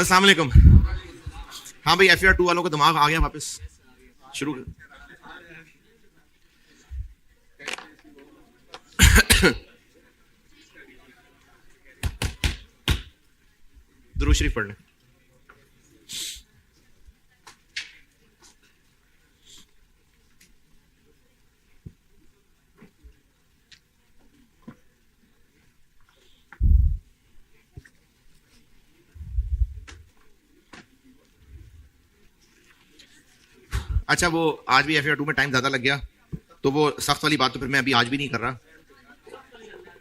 अस्सलाम वालेकुम। हाँ भाई, FAR 2 वालों का दिमाग आ गया वापस। शुरू दुरूद शरीफ पढ़ लें। अच्छा, वो आज भी FAR 2 में टाइम ज्यादा लग गया, तो वो सख्त वाली बात तो फिर मैं अभी आज भी नहीं कर रहा।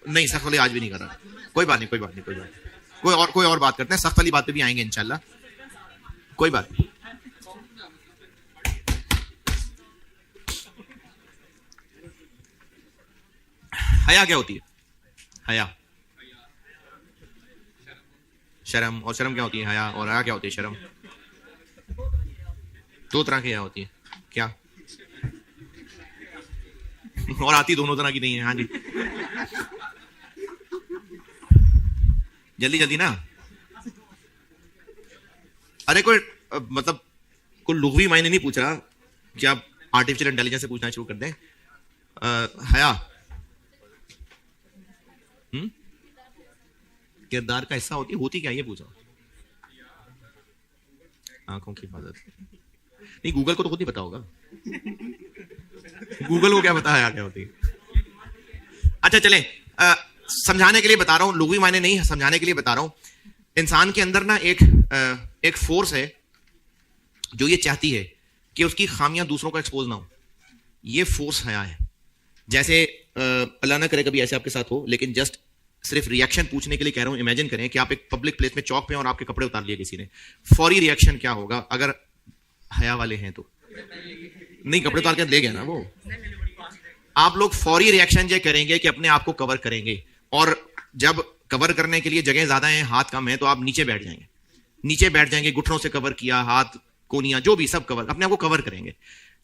नहीं, सख्त वाली आज भी नहीं कर रहा। कोई बात नहीं, कोई बात नहीं, कोई बात नहीं। कोई और बात करते हैं। सख्त वाली बात पे भी आएंगे इंशाल्लाह। कोई बात नहीं। हया क्या होती है? हया, शर्म। और शर्म क्या होती है? हया। और हया क्या होती है? शर्म। दो तरह की हया होती है। क्या? और आती दोनों तरह की नहीं है। हाँ जी, जल्दी जल्दी ना। अरे कोई मतलब कोई लुग़वी मायने नहीं पूछ रहा कि आप आर्टिफिशियल इंटेलिजेंस से पूछना शुरू कर दें। हया किरदार का हिस्सा होती क्या, ये पूछा। आंखों की हिफाजत। नहीं, गूगल को तो खुद ही पता होगा। गूगल को क्या पता है क्या होती है। अच्छा चलें, समझाने के लिए बता रहा हूं, लुग़वी मायने नहीं, समझाने के लिए बता रहा हूं। इंसान के अंदर ना एक फोर्स है जो ये चाहती है कि उसकी खामियां दूसरों को एक्सपोज ना हो। ये फोर्स हया है। जैसे अल्लाह ना करे कभी ऐसे आपके साथ हो, लेकिन जस्ट सिर्फ रिएक्शन पूछने के लिए कह रहा हूं। इमेजिन करें कि आप एक पब्लिक प्लेस में चौक पे और आपके कपड़े उतार लिए किसी ने। फौरी रिएक्शन क्या होगा अगर हया वाले हैं तो? नहीं, कपड़े उतार के ले गया ना वो। आप लोग फौरी रिएक्शन ये करेंगे कि अपने आप को कवर करेंगे, और जब कवर करने के लिए जगह ज्यादा है, हाथ कम है, तो आप नीचे बैठ जाएंगे। नीचे बैठ जाएंगे, घुटनों से कवर किया, हाथ कोनियां जो भी सब कवर, अपने आप को कवर करेंगे।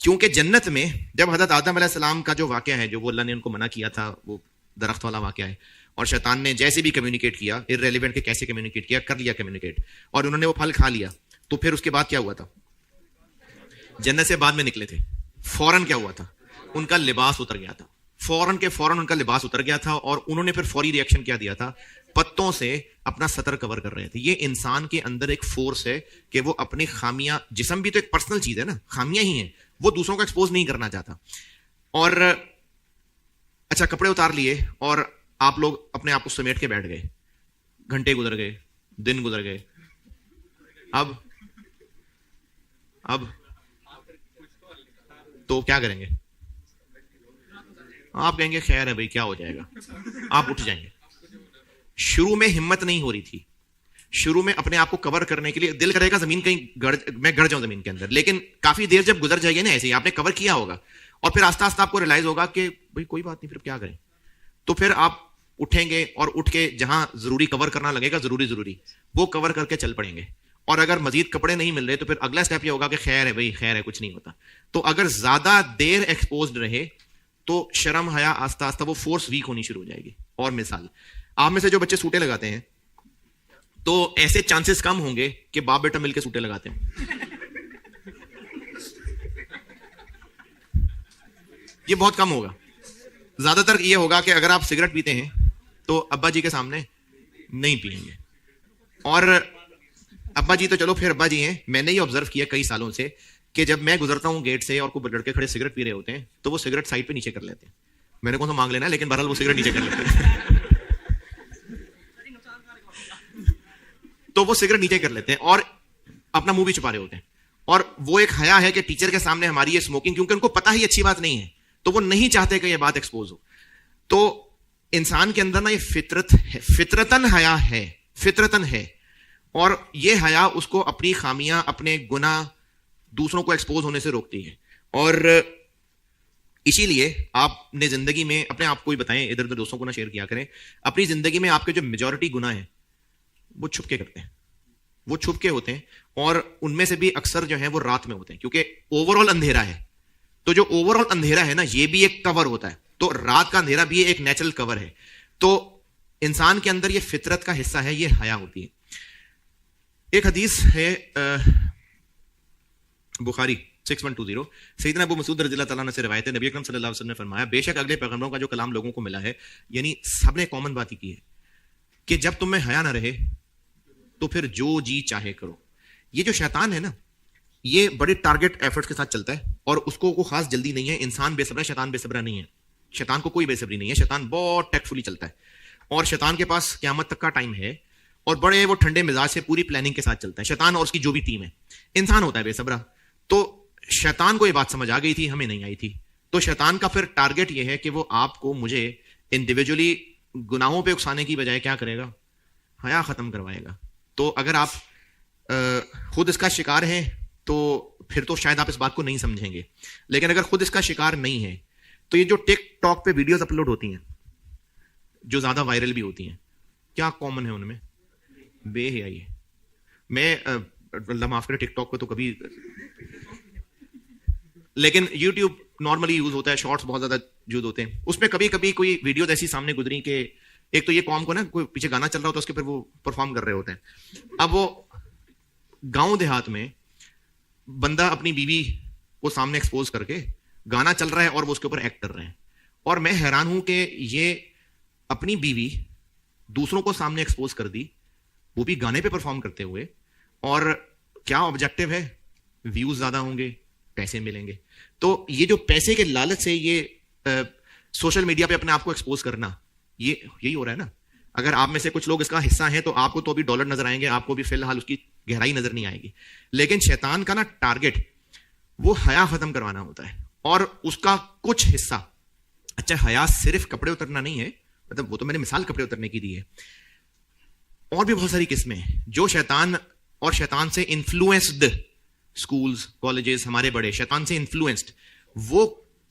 क्योंकि जन्नत में जब हजरत आदम अलैहिस्सलाम का जो वाकया है, जो वो अल्लाह ने उनको मना किया था, वो दरख्त वाला वाकया है, और शैतान ने जैसे भी कम्युनिकेट किया, इर्रेलेवेंट के कैसे कम्युनिकेट किया, कर लिया कम्युनिकेट, और उन्होंने वो फल खा लिया। तो फिर उसके बाद क्या हुआ था? जन्नत से बाद में निकले थे, फौरन क्या हुआ था? उनका लिबास उतर गया था। फौरन के फौरन उनका लिबास उतर गया था, और उन्होंने फिर फौरी रिएक्शन क्या दिया था? पत्तों से अपना सतर कवर कर रहे थे। ये इंसान के अंदर एक फोर्स है कि वो अपनी खामियां, जिस्म भी तो एक पर्सनल चीज है ना, खामियां ही हैं, वो दूसरों को एक्सपोज नहीं करना चाहता। और अच्छा, कपड़े उतार लिए और आप लोग अपने आप को समेट के बैठ गए। घंटे गुजर गए, दिन गुजर गए। अब तो क्या करेंगे? आप कहेंगे खैर है भाई, क्या हो जाएगा। आप उठ जाएंगे। शुरू में हिम्मत नहीं हो रही थी। शुरू में अपने आप को कवर करने के लिए दिल करेगा जमीन कहीं मैं गड़ जाऊं जमीन के अंदर, लेकिन काफी देर जब गुजर जाएगी ना, ऐसे ही आपने कवर किया होगा, और फिर आस्ता आस्ता आपको रियलाइज होगा कि भाई कोई बात नहीं, फिर क्या करें। तो फिर आप उठेंगे और उठ के जहां जरूरी कवर करना लगेगा, जरूरी वो कवर करके चल पड़ेंगे। और अगर मजीद कपड़े नहीं मिल रहे तो फिर अगला स्टेप ये होगा कि खैर है भाई, खैर है, कुछ नहीं होता। तो अगर ज्यादा देर एक्सपोज रहे तो शर्म हया आस्ता आस्ता वो फोर्स वीक होनी शुरू हो जाएगी। और मिसाल, आप में से जो बच्चे सूटे लगाते हैं, तो ऐसे चांसेस कम होंगे कि बाप बेटा मिलकर सूटे लगाते हैं। ये बहुत कम होगा। ज्यादातर ये होगा कि अगर आप सिगरेट पीते हैं तो अब्बा जी के सामने नहीं पिएंगे। और अब्बा जी तो चलो फिर अब्बा जी हैं, मैंने ये ऑब्जर्व किया कई सालों से कि जब मैं गुजरता हूं गेट से और कोई लड़के खड़े सिगरेट पी रहे होते हैं, तो वो सिगरेट साइड पे नीचे कर लेते हैं। मैंने कौन सा मांग लेना है, लेकिन बहरहाल वो सिगरेट नीचे कर लेते हैं। तो वो सिगरेट नीचे कर लेते हैं और अपना मुंह भी छुपा रहे होते हैं। और वो एक हया है कि टीचर के सामने हमारी ये स्मोकिंग, क्योंकि उनको पता ही अच्छी बात नहीं है, तो वो नहीं चाहते कि ये बात एक्सपोज हो। तो इंसान के अंदर ना ये फितरत है, फितरतन हया है, फितरतन है। और ये हया उसको अपनी खामियां, अपने गुनाह दूसरों को एक्सपोज होने से रोकती है। और इसीलिए आपने जिंदगी में अपने आप को ही बताएं, इधर उधर दोस्तों को ना शेयर किया करें, अपनी जिंदगी में आपके जो मेजॉरिटी गुनाह हैं वो छुप के करते हैं, वो छुप के होते हैं। और उनमें से भी अक्सर जो है वो रात में होते हैं, क्योंकि ओवरऑल अंधेरा है। तो जो ओवरऑल अंधेरा है ना, ये भी एक कवर होता है। तो रात का अंधेरा भी एक नेचुरल कवर है। तो इंसान के अंदर ये फितरत का हिस्सा है, ये हया होती है। एक हदीस है बुखारी 6120, सैयदना अबू मसूद रज़ियल्लाहु ताला अन्हु से रिवायत है, नबी अकरम सल्लल्लाहु अलैहि वसल्लम ने फरमाया, बेशक अगले पैगंबरों का जो कलाम लोगों को मिला है, यानी सबने कॉमन बात ही की है कि जब तुम में हया ना रहे तो फिर जो जी चाहे करो। ये जो शैतान है ना, ये बड़े टारगेट एफर्ट्स के साथ चलता है और उसको कोई खास जल्दी नहीं है। इंसान बेसब्रा, शैतान बेसब्रा नहीं है। शैतान को कोई बेसब्री नहीं है। शैतान बहुत टैक्टफुली चलता है और शैतान के पास क़यामत तक का टाइम है और बड़े वो ठंडे मिजाज से पूरी प्लानिंग के साथ चलता है शैतान और उसकी जो भी टीम है। इंसान होता है बेसब्रा। तो शैतान को ये बात समझ आ गई थी, हमें नहीं आई थी। तो शैतान का फिर टारगेट ये है कि वो आपको, मुझे इंडिविजुअली गुनाहों पे उकसाने की बजाय क्या करेगा, हया खत्म करवाएगा। तो अगर आप खुद इसका शिकार हैं तो फिर तो शायद आप इस बात को नहीं समझेंगे, लेकिन अगर खुद इसका शिकार नहीं है तो ये जो टिकटॉक पे वीडियोस अपलोड होती हैं जो ज्यादा वायरल भी होती हैं, क्या कॉमन है उनमें? बेहयाई है। मैं अल्लाह माफ करे टिकटॉक को तो कभी, लेकिन यूट्यूब नॉर्मली यूज होता है, शॉर्ट्स बहुत ज्यादा यूज होते हैं। उसमें कभी कभी कोई वीडियो ऐसी सामने गुजरी कि एक तो ये कॉम को ना, कोई पीछे गाना चल रहा होता है उसके फिर वो परफॉर्म कर रहे होते हैं। अब वो गांव देहात में बंदा अपनी बीवी को सामने एक्सपोज करके गाना चल रहा है और वो उसके ऊपर एक्ट कर रहे हैं। और मैं हैरान हूं कि ये अपनी बीवी दूसरों को सामने एक्सपोज कर दी, वो भी गाने पे परफॉर्म करते हुए। और क्या ऑब्जेक्टिव है? व्यूज ज्यादा होंगे, पैसे मिलेंगे। तो ये जो पैसे के लालच से ये सोशल मीडिया पे अपने आप को एक्सपोज करना, ये यही हो रहा है ना। अगर आप में से कुछ लोग इसका हिस्सा हैं तो आपको तो अभी डॉलर नजर आएंगे, आपको भी फिलहाल उसकी गहराई नजर नहीं आएगी। लेकिन शैतान का ना टारगेट वो हया खत्म करवाना होता है और उसका कुछ हिस्सा, अच्छा हया सिर्फ कपड़े उतरना नहीं है, मतलब वो तो मैंने मिसाल कपड़े उतरने की दी है, और भी बहुत सारी किस्में जो शैतान और शैतान से इन्फ्लुएंस्ड स्कूल्स, कॉलेजेस, हमारे बड़े शैतान से इन्फ्लुएंस्ड, वो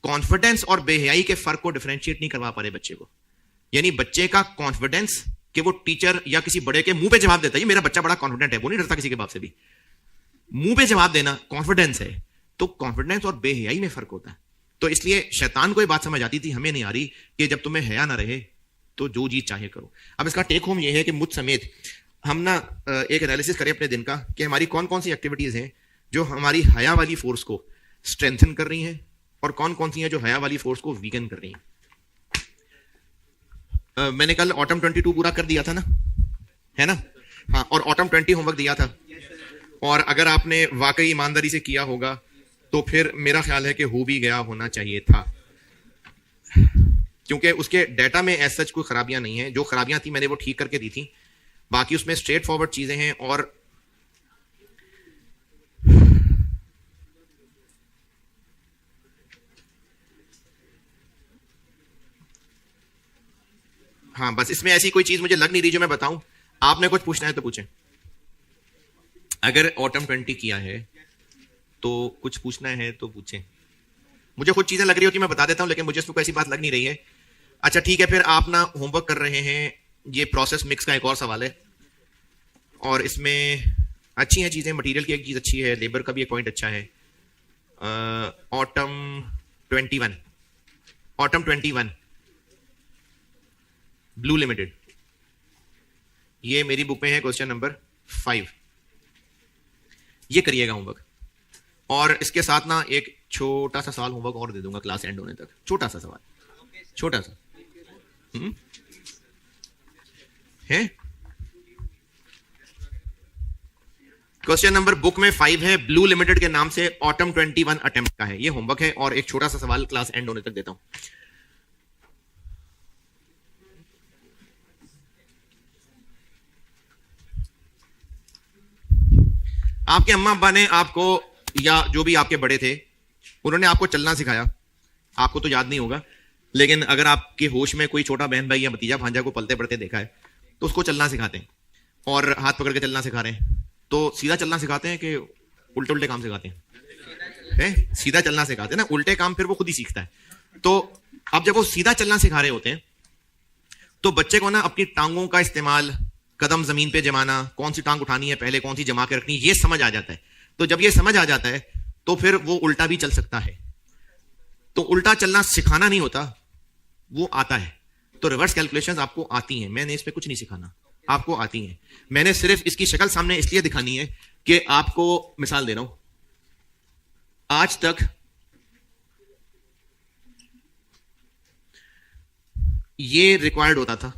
कॉन्फिडेंस और बेहयाई के फर्क को डिफरेंशिएट नहीं करवा पा रहे बच्चे को। यानी बच्चे का कॉन्फिडेंस कि वो टीचर या किसी बड़े के मुंह पे जवाब देता है, ये मेरा बच्चा बड़ा कॉन्फिडेंट है, वो नहीं डरता किसी के बाप से भी, मुंह पे जवाब देना कॉन्फिडेंस है। तो कॉन्फिडेंस और बेहयाई में फर्क होता है। तो इसलिए शैतान को ये बात समझ आती थी, हमें नहीं आ रही कि जब तुम्हें हया ना रहे तो जो जी चाहे करो। अब इसका टेक होम ये है कि मुझ समेत हम ना एक एनालिसिस करें अपने दिन का कि हमारी कौन कौन सी एक्टिविटीज हैं जो हमारी हया वाली फोर्स को स्ट्रेंथन कर रही हैं और कौन कौन सी हैं जो हया वाली फोर्स को वीकन कर रही हैं। मैंने कल ऑटम 22 पूरा कर दिया था ना, है ना? हाँ, और ऑटम 20 होमवर्क दिया था। और अगर आपने वाकई ईमानदारी से किया होगा तो फिर मेरा ख्याल है कि हो भी गया होना चाहिए था, क्योंकि उसके डेटा में एज सच कोई खराबियां नहीं है। जो खराबियां थी मैंने वो ठीक करके दी थी, बाकी उसमें स्ट्रेट फॉरवर्ड चीजें हैं। और हाँ, बस इसमें ऐसी कोई चीज मुझे लग नहीं रही जो मैं बताऊं। आपने कुछ पूछना है तो पूछें। अगर ऑटम 20 किया है तो कुछ पूछना है तो पूछें। मुझे कुछ चीजें लग रही होती मैं बता देता हूं, लेकिन मुझे इसमें कोई ऐसी बात लग नहीं रही है। अच्छा ठीक है, फिर आप ना होमवर्क कर रहे हैं, ये प्रोसेस मिक्स का एक और सवाल है और इसमें अच्छी हैं चीजें। मटेरियल की एक चीज अच्छी है, लेबर का भी एक पॉइंट अच्छा है। ऑटम 21 ब्लू लिमिटेड, ये मेरी बुक में है, क्वेश्चन नंबर 5। ये करिएगा होमवर्क। और इसके साथ ना एक छोटा सा सवाल होमवर्क और दे दूंगा क्लास एंड होने तक। छोटा सा सवाल, छोटा सा है। क्वेश्चन नंबर बुक में 5 है, ब्लू लिमिटेड के नाम से, ऑटम 21 अटेम्प्ट का है। ये होमवर्क है और एक छोटा सा सवाल क्लास एंड होने तक देता हूं। आपके अम्मा अब्बा ने आपको, या जो भी आपके बड़े थे, उन्होंने आपको चलना सिखाया। आपको तो याद नहीं होगा, लेकिन अगर आपके होश में कोई छोटा बहन भाई या भतीजा भांजा को पलते पड़ते देखा है तो उसको चलना सिखाते हैं और हाथ पकड़ के चलना सिखा रहे हैं। तो सीधा चलना सिखाते हैं कि उल्टे उल्टे काम सिखाते हैं? सीधा चलना सिखाते हैं ना, उल्टे काम फिर वो खुद ही सीखता है। तो अब जब वो सीधा चलना सिखा रहे होते हैं तो बच्चे को ना अपनी टांगों का इस्तेमाल, कदम जमीन पे जमाना, कौन सी टांग उठानी है पहले, कौन सी जमा के रखनी, ये समझ आ जाता है। तो जब ये समझ आ जाता है तो फिर वो उल्टा भी चल सकता है। तो उल्टा चलना सिखाना नहीं होता, वो आता है। तो रिवर्स कैलकुलेशंस आपको आती हैं, मैंने इस पे कुछ नहीं सिखाना, आपको आती हैं। मैंने सिर्फ इसकी शक्ल सामने इसलिए दिखानी है कि आपको मिसाल दे रहा हूं, आज तक ये रिक्वायर्ड होता था,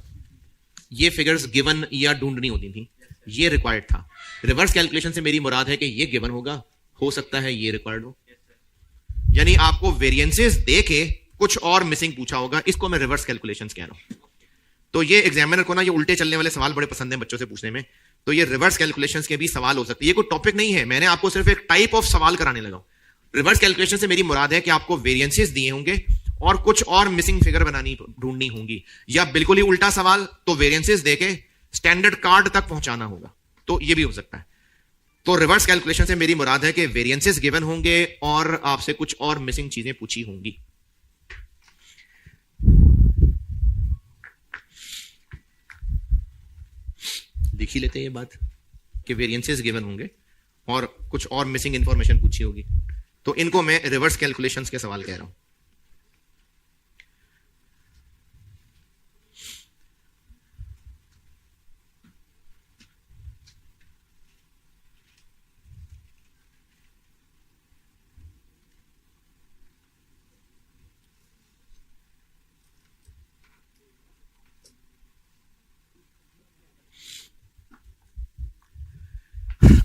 ये फिगर्स गिवन या ढूंढनी होती थी, ये रिक्वायर्ड था। रिवर्स कैलकुलेशन से मेरी मुराद है कि ये गिवन होगा, हो सकता है ये रिक्वायर्ड हो, यानी आपको वेरिएंसेस दे के कुछ और मिसिंग पूछा होगा, इसको मैं रिवर्स कैलकुलेशंस कह रहा हूं। तो ये एग्जामिनर को ना ये उल्टे चलने वाले सवाल बड़े पसंद है बच्चों से पूछने में, तो ये रिवर्स कैलकुलेशंस के भी सवाल हो सकते हैं। ये कोई टॉपिक नहीं है, मैंने आपको सिर्फ एक टाइप ऑफ सवाल कराने लगा। रिवर्स कैलकुलेशन से मेरी मुराद है कि आपको वेरिएंसेस दिए होंगे और कुछ और मिसिंग फिगर बनानी ढूंढनी होंगी, या बिल्कुल ही उल्टा सवाल तो वेरिएंसेस देके स्टैंडर्ड कार्ड तक पहुंचाना होगा, तो ये भी हो सकता है। तो रिवर्स कैलकुलेशन से मेरी मुराद है कि वेरिएंसेस गिवन होंगे और आपसे कुछ और मिसिंग चीजें पूछी होंगी। देख ही लेते हैं ये बात कि वेरिएंसेस गिवन होंगे और कुछ और मिसिंग इंफॉर्मेशन पूछी होगी, तो इनको मैं रिवर्स कैलकुलेशंस के सवाल कह रहा हूं।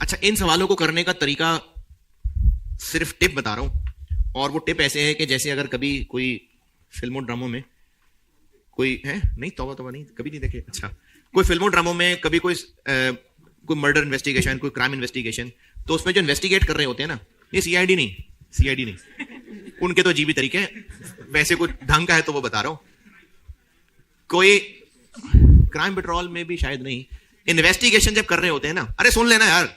अच्छा, इन सवालों को करने का तरीका सिर्फ टिप बता रहा हूं, और वो टिप ऐसे है कि जैसे अगर कभी कोई फिल्मों ड्रामों में कोई है, नहीं तौबा तौबा नहीं, कभी नहीं देखे, अच्छा कोई फिल्मों ड्रामों में कभी कोई मर्डर इन्वेस्टिगेशन, कोई क्राइम इन्वेस्टिगेशन, तो उसमें जो इन्वेस्टिगेट कर रहे होते हैं ना, ये सीआईडी नहीं, उनके तो अजीब तरीके हैं, वैसे कुछ ढंग का है तो वो बता रहा हूं। कोई क्राइम पेट्रोल में भी शायद नहीं, इन्वेस्टिगेशन जब कर रहे होते हैं ना, अरे सुन लेना यार,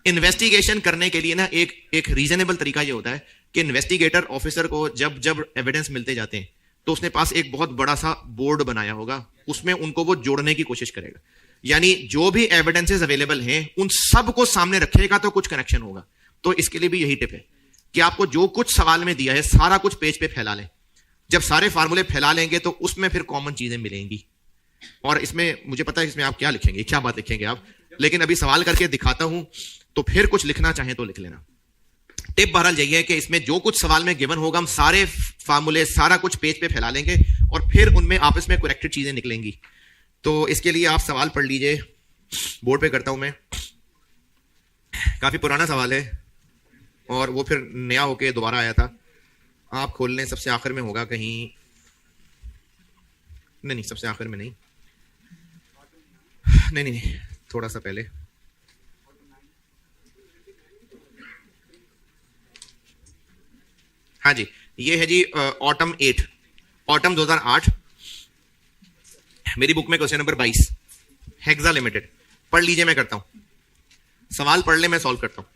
इन्वेस्टिगेशन करने के लिए ना एक रीजनेबल तरीका ये होता है कि इन्वेस्टिगेटर ऑफिसर को जब जब एविडेंस मिलते जाते हैं तो उसने पास एक बहुत बड़ा सा बोर्ड बनाया होगा, उसमें उनको वो जोड़ने की कोशिश करेगा, यानी जो भी एविडेंसेस अवेलेबल हैं उन सब को सामने रखेगा तो कुछ कनेक्शन होगा। तो इसके लिए भी यही टिप है कि आपको जो कुछ सवाल में दिया है सारा कुछ पेज पे फैला लें। जब सारे फार्मूले फैला लेंगे तो उसमें फिर कॉमन चीजें मिलेंगी, और इसमें मुझे पता है इसमें आप क्या लिखेंगे, क्या बात लिखेंगे आप, लेकिन अभी सवाल करके दिखाता हूं, तो फिर कुछ लिखना चाहें तो लिख लेना। टिप बहरहाल यही है कि इसमें जो कुछ सवाल में गिवन होगा हम सारे फार्मूले सारा कुछ पेज पे फैला लेंगे और फिर उनमें आपस में करेक्टेड चीजें निकलेंगी। तो इसके लिए आप सवाल पढ़ लीजिए, बोर्ड पे करता हूं मैं, काफी पुराना सवाल है और वो फिर नया होके दोबारा आया था। आप खोल लें, सबसे आखिर में होगा कहीं, नहीं सबसे आखिर में नहीं, नहीं थोड़ा सा पहले, हाँ जी, ये है जी ऑटम 2008, मेरी बुक में क्वेश्चन नंबर 22, हेक्सा लिमिटेड। पढ़ लीजिए, मैं करता हूं सवाल, पढ़ ले मैं सॉल्व करता हूं।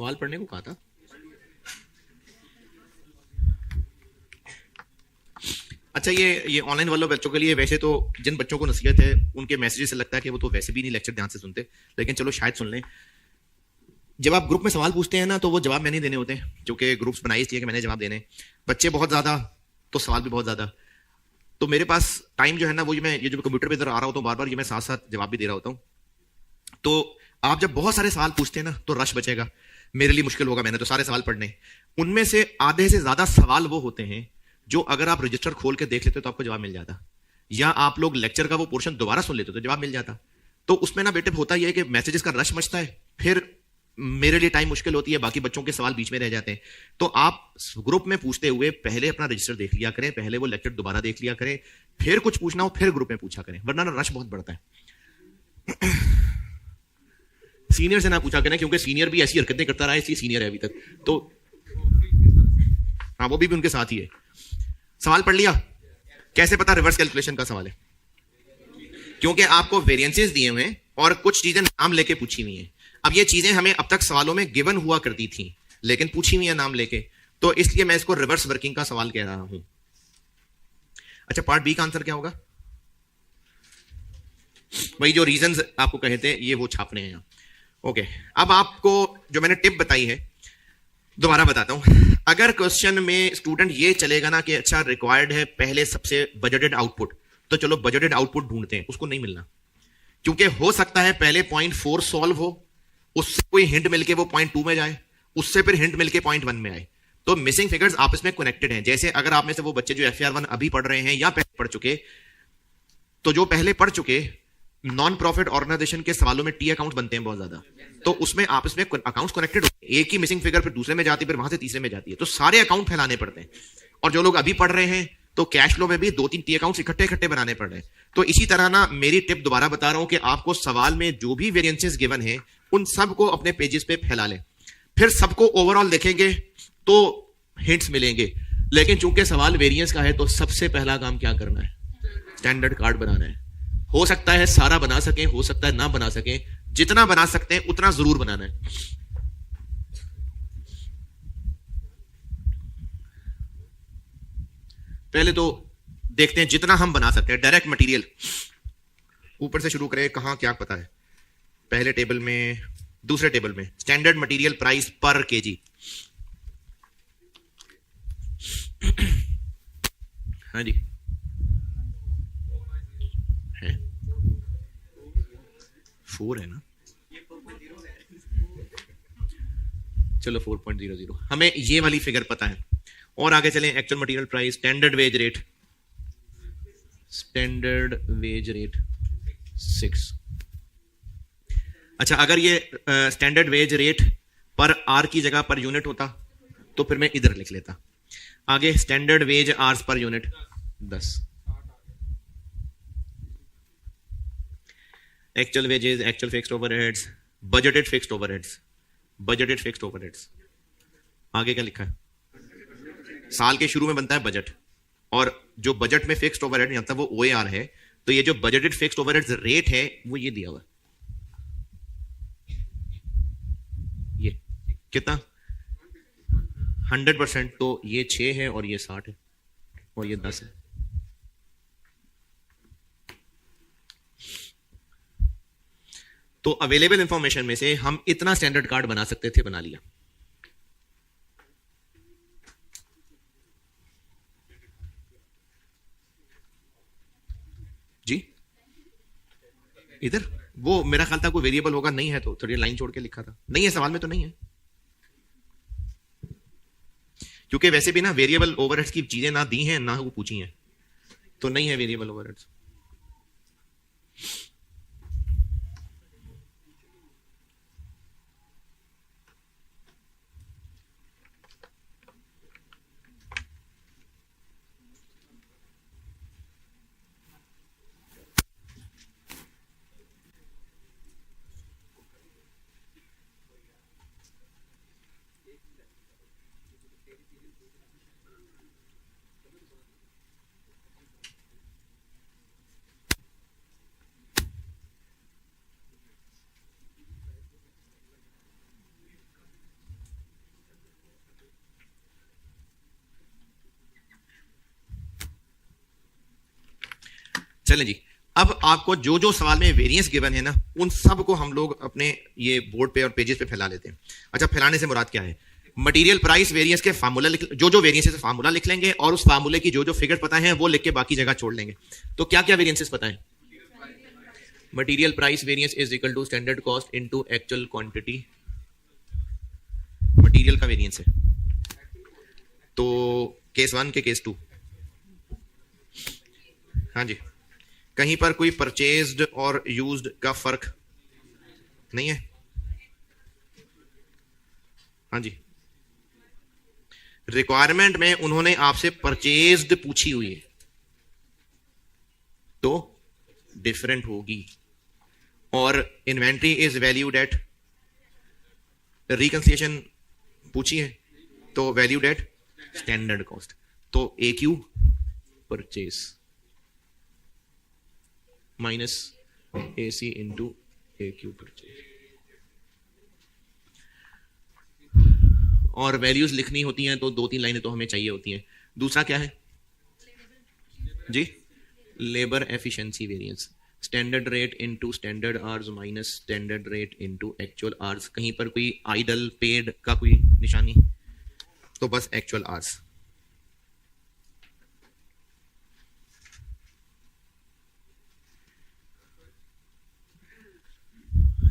सवाल पढ़ने को कहा था। अच्छा, ये ऑनलाइन वाले बच्चों के लिए, वैसे तो जिन बच्चों को नसीहत है उनके मैसेज से लगता है कि वो तो वैसे भी नहीं लेक्चर ध्यान से सुनते, लेकिन चलो शायद सुन लें। जब आप ग्रुप में सवाल पूछते हैं ना, तो वो जवाब मैंने देने होते हैं, क्योंकि ग्रुप्स बनाई इसलिए कि मैंने जवाब देने। बच्चे बहुत ज्यादा तो सवाल भी बहुत ज्यादा, तो मेरे पास टाइम जो है ना, वो ये जो कंप्यूटर पे इधर आ रहा होता हूँ बार बार, ये मैं साथ साथ जवाब भी दे रहा होता हूँ। तो आप जब बहुत सारे सवाल पूछते हैं ना, तो रश बचेगा, मेरे लिए मुश्किल होगा, मैंने तो सारे सवाल पढ़ने। उनमें से आधे से ज्यादा सवाल वो होते हैं जो अगर आप रजिस्टर खोल के देख लेते तो आपको जवाब मिल जाता, या आप लोग लेक्चर का वो पोर्शन दोबारा सुन लेते तो जवाब मिल जाता। तो उसमें ना बेटे होता यह है कि मैसेजेस का रश मचता है, फिर मेरे लिए टाइम मुश्किल होती है, बाकी बच्चों के सवाल बीच में रह जाते हैं। तो आप ग्रुप में पूछते हुए पहले अपना रजिस्टर देख लिया करें, पहले वो लेक्चर दोबारा देख लिया करें, फिर कुछ पूछना हो फिर ग्रुप में पूछा करें, वरना ना रश बहुत बढ़ता है। सीनियर से ना पूछा करें, क्योंकि सीनियर भी ऐसी हरकतें करता रहा है, इसलिए सीनियर है अभी तक, तो हाँ वो भी उनके साथ ही है। सवाल पढ़ लिया? कैसे पता रिवर्स कैलकुलेशन का सवाल है? क्योंकि आपको वेरिएंसेस दिए हुए हैं और कुछ चीजें नाम लेके पूछी हुई हैं। अब ये चीजें हमें अब तक सवालों में गिवन हुआ करती थी, लेकिन पूछी हुई है नाम लेके, तो इसलिए मैं इसको रिवर्स वर्किंग का सवाल कह रहा हूं। अच्छा, पार्ट बी का आंसर क्या होगा? वही जो रीजंस आपको कहे थे, ये वो छापने हैं यहां। ओके, अब आपको जो मैंने टिप बताई है दोबारा बताता हूं। अगर क्वेश्चन में स्टूडेंट ये चलेगा ना कि अच्छा रिक्वायर्ड है पहले सबसे बजटेड आउटपुट, तो चलो बजटेड आउटपुट ढूंढते हैं, उसको नहीं मिलना, क्योंकि हो सकता है पहले पॉइंट 4 सॉल्व हो, उससे कोई हिंट मिलके वो पॉइंट 2 में जाए, उससे फिर हिंट मिलके पॉइंट 1 में आए। तो मिसिंग फिगर्स आपस में कनेक्टेड हैं। जैसे अगर आप में से वो बच्चे जो FR1 अभी पढ़ रहे हैं या पहले पढ़ चुके, तो जो पहले पढ़ चुके नॉन प्रॉफिट ऑर्गेनाइजेशन के सवालों में टी अकाउंट बनते हैं बहुत ज्यादा, तो उसमें आपस में अकाउंट्स कनेक्टेड होते हैं, एक ही मिसिंग फिगर फिर दूसरे में जाती है, फिर वहां से तीसरे में जाती है, तो सारे अकाउंट फैलाने पड़ते हैं। और जो लोग अभी पढ़ रहे हैं तो कैश फ्लो में भी 2-3 टी अकाउंट्स इकट्ठे इकट्ठे बनाने पड़ रहे हैं। तो इसी तरह ना, मेरी टिप दोबारा बता रहा हूं कि आपको सवाल में जो भी वेरिएंसेस गिवन है उन सबको अपने पेजेस पे फैला लें, फिर सबको ओवरऑल देखेंगे तो हिंट्स मिलेंगे। लेकिन चूंकि सवाल वेरिएंस का है, तो सबसे पहला काम क्या करना है? स्टैंडर्ड कार्ड बनाना है। हो सकता है सारा बना सकें, हो सकता है ना बना सकें, जितना बना सकते हैं उतना जरूर बनाना है। पहले तो देखते हैं जितना हम बना सकते हैं। डायरेक्ट मटेरियल ऊपर से शुरू करें, कहां क्या पता है? पहले टेबल में, दूसरे टेबल में स्टैंडर्ड मटेरियल प्राइस पर केजी। हाँ जी, है 4 है ना, चलो 4.00, हमें ये वाली फिगर पता है। और आगे चलें, actual material price, standard wage rate, standard wage rate 6। अच्छा, अगर ये स्टैंडर्ड वेज रेट पर आर की जगह पर यूनिट होता तो फिर मैं इधर लिख लेता। आगे स्टैंडर्ड वेज आवर्स पर unit 10। Actual wages, actual fixed overheads, budgeted fixed overheads, budgeted fixed overheads. आगे क्या लिखा है? साल के शुरू में बनता है बजट, और जो बजट में फिक्स्ड ओवरहेड नहीं आता वो OAR है। तो ये जो बजटेड फिक्स्ड ओवरहेड्स रेट है वो ये दिया हुआ, ये कितना? 100%। तो ये 6 है और ये 60 है और ये 10 है। तो अवेलेबल इंफॉर्मेशन में से हम इतना स्टैंडर्ड कार्ड बना सकते थे, बना लिया। जी, इधर वो मेरा ख्याल था कोई वेरिएबल होगा, नहीं है तो थोड़ी लाइन छोड़ के लिखा था। नहीं है, सवाल में तो नहीं है, क्योंकि वैसे भी ना वेरिएबल ओवरहेड्स की चीजें ना दी हैं ना वो पूछी हैं, तो नहीं है वेरिएबल ओवरहेड्स। चलें जी, अब आपको जो जो सवाल में वेरिएंस गिवन है ना, उन सब को हम लोग अपने ये बोर्ड पे और पेजेस पे फैला लेते हैं। अच्छा, फैलाने से मुराद क्या है? मटेरियल प्राइस वेरिएंस के फार्मूला लिख, जो जो वेरिएंस है फार्मूला लिख लेंगे, और उस फार्मूले की जो जो फिगर पता है वो लिख के बाकी जगह छोड़ लेंगे। तो क्या क्या वेरिएंसेस पता है? Material price variance is equal to standard cost into actual quantity, material का वेरिएंस है। तो केस 1 के केस 2, हाँ जी, कहीं पर कोई परचेज्ड और यूज्ड का फर्क नहीं है? हाँ जी, रिक्वायरमेंट में उन्होंने आपसे परचेज्ड पूछी हुई है तो डिफरेंट होगी, और inventory is valued at, reconciliation पूछी है तो वैल्यूड एट स्टैंडर्ड कॉस्ट, तो AQ purchase minus AC into AQ purchase. और वैल्यूज लिखनी होती हैं तो 2-3 लाइनें तो हमें चाहिए होती हैं। दूसरा क्या है जी? Labour efficiency variance, standard rate into standard hours minus standard rate into actual hours. कहीं पर कोई आइडल पेड का कोई निशानी तो बस एक्चुअल आवर्स।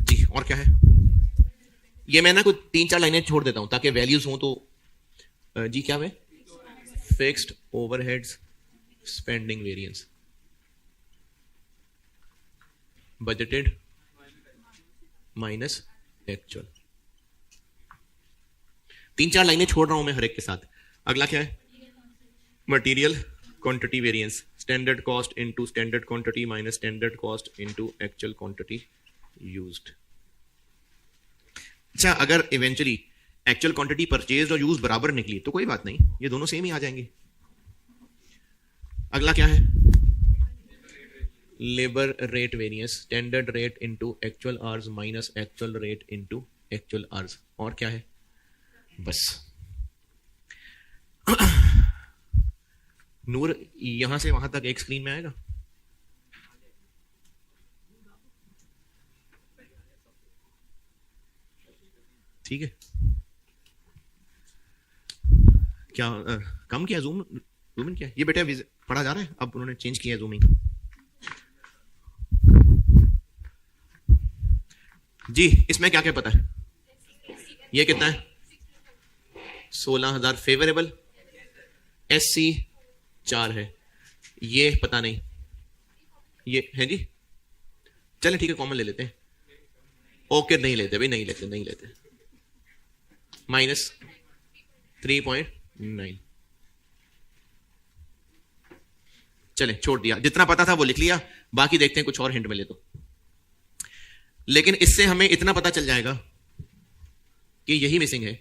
जी, और क्या है? ये मैं ना कुछ 3-4 लाइनें छोड़ देता हूं ताकि वैल्यूज हो तो जी क्या है? Fixed overheads spending variance, budgeted minus actual. 3-4 लाइनें छोड़ रहा हूं मैं हर एक के साथ। अगला क्या है? Material quantity variance, standard cost into standard quantity minus standard cost into actual quantity used. अच्छा, अगर इवेंचुअली एक्चुअल क्वांटिटी परचेज और यूज बराबर निकली तो कोई बात नहीं, ये दोनों सेम ही आ जाएंगे। अगला क्या है? Labour rate variance, standard rate into actual hours minus actual rate into actual hours. और क्या है? बस। नूर, यहां से वहां तक एक स्क्रीन में आएगा? ठीक है, क्या कम किया जूम इन किया? ये बेटा पढ़ा जा रहा है, अब उन्होंने चेंज किया जूमिंग। जी, इसमें क्या क्या पता है? ये कितना है? 16,000 फेवरेबल, SC 4 है, ये पता नहीं, ये है जी। चले ठीक है, कॉमन ले लेते हैं। ओके, नहीं लेते भाई, नहीं लेते। माइनस 3.9, चले छोड़ दिया, जितना पता था वो लिख लिया, बाकी देखते हैं कुछ और हिंट मिले तो। लेकिन इससे हमें इतना पता चल जाएगा कि यही मिसिंग है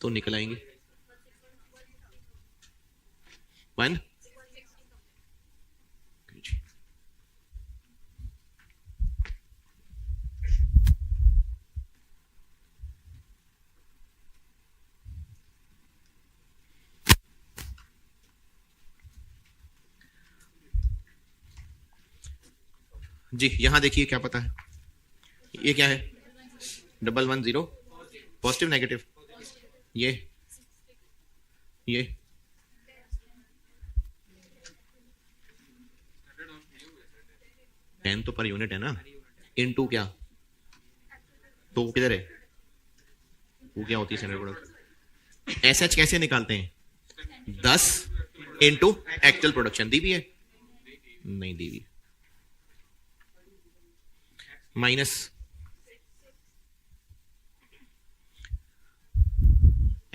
तो निकल आएंगे 1। जी, यहां देखिए क्या पता है? ये क्या है? 110 पॉजिटिव नेगेटिव, ये 10 तो पर यूनिट है ना, इनटू क्या? तो वो किधर है? वो क्या होती है स्टैंडर्ड प्रोडक्ट? SH कैसे निकालते हैं? 10 इनटू एक्चुअल प्रोडक्शन। दी भी है? नहीं दी भी। माइनस